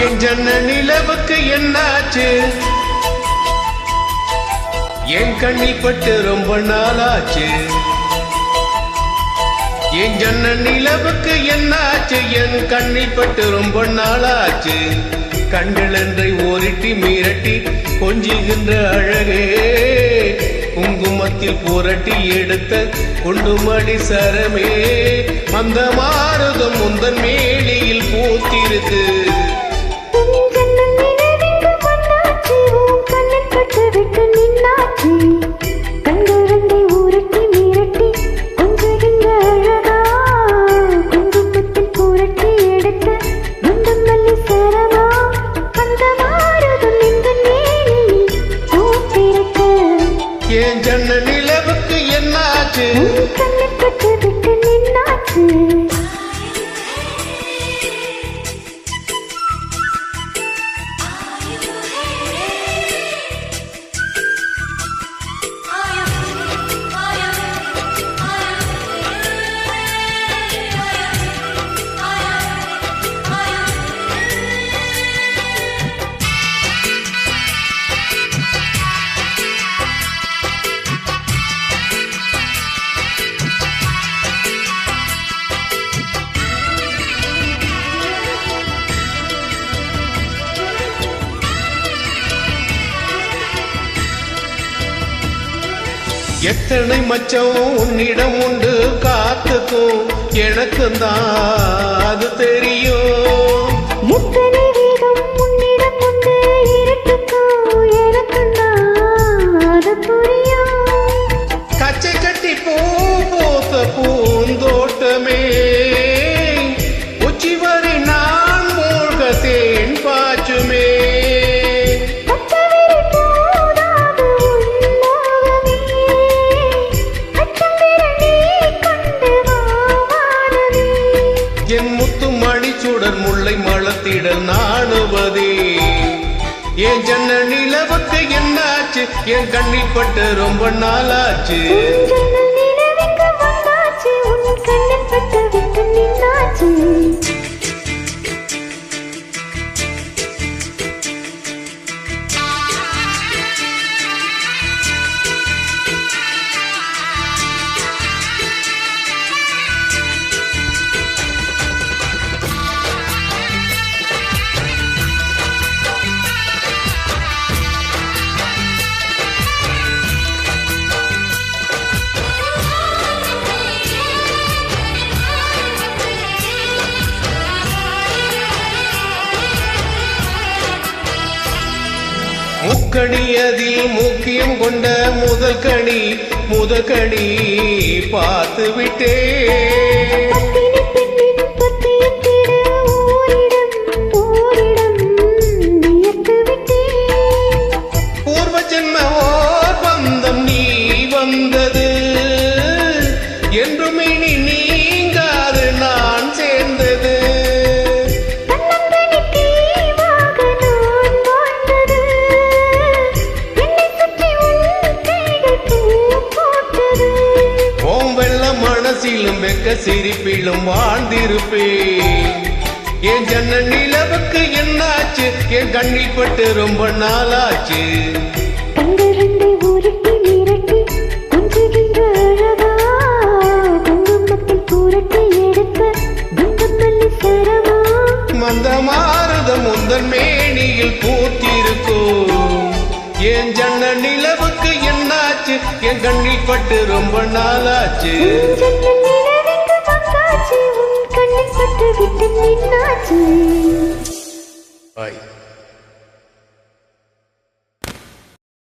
என் ஜன்ன நிலவுக்கு என்னாச்சு? என் கண்ணில் பட்டு ரொம்ப நாளாச்சு. என் ஜன்ன நிலவுக்கு என்னாச்சு? என் கண்ணில் பட்டு ரொம்ப நாளாச்சு. கண்கள் என்றை ஓரிட்டி மிரட்டி கொஞ்சுகின்ற அழகே, குங்குமத்தில் புரட்டி எடுத்த குண்டுமணி சரமே, அந்த மாறுதம் முந்தன் மேலியில் பூத்திருக்கு. என் ஜன்ன நிலவுக்கு என்னாச்சு? எத்தனை மச்சம் உன்னிடம் உண்டு காத்துக்கும், எனக்கு தான் அது தெரியும். எத்தனை வீதம் உன்னிடம் உண்டு இருக்கட்டும், எனக்கு தான் அது புரியும். கச்சை கட்டி பூ பூத்த பூந்தோட்டமே, உச்சி வரை நான் மூழ்க தேன் பாச்சுமே. என் முத்து மணிச்சுடர் முல்லை மலத்திடல் நாணுவதே, என் ஜன்ன நிலவுக்கு என்னாச்சு? என் கண்ணில் பட்டு ரொம்ப நாளாச்சு. முக்கணி அதில் முக்கியம் கொண்ட முதல் கணி பார்த்து விட்டே. பூர்வ ஜென்ம ஓர் பந்தம் நீ வந்தது, என்றும் இனி நீங்காது நான் சேர்ந்தது. மனசிலும் வெக்க சிரிப்பிலும் வாழ்ந்திருப்பேன். என் ஜன்ன நிலவுக்கு என்னாச்சு? என் கண்ணில் பட்டு ரொம்ப நாளாச்சு. மந்த மாறுதம் முந்தன் மேனியில் பூத்திருக்கும். என் ஜன்ன நிலவுக்கு என்னாச்சு? என் கண்ணில் பட்டு ரொம்ப நாளாச்சு. Bye.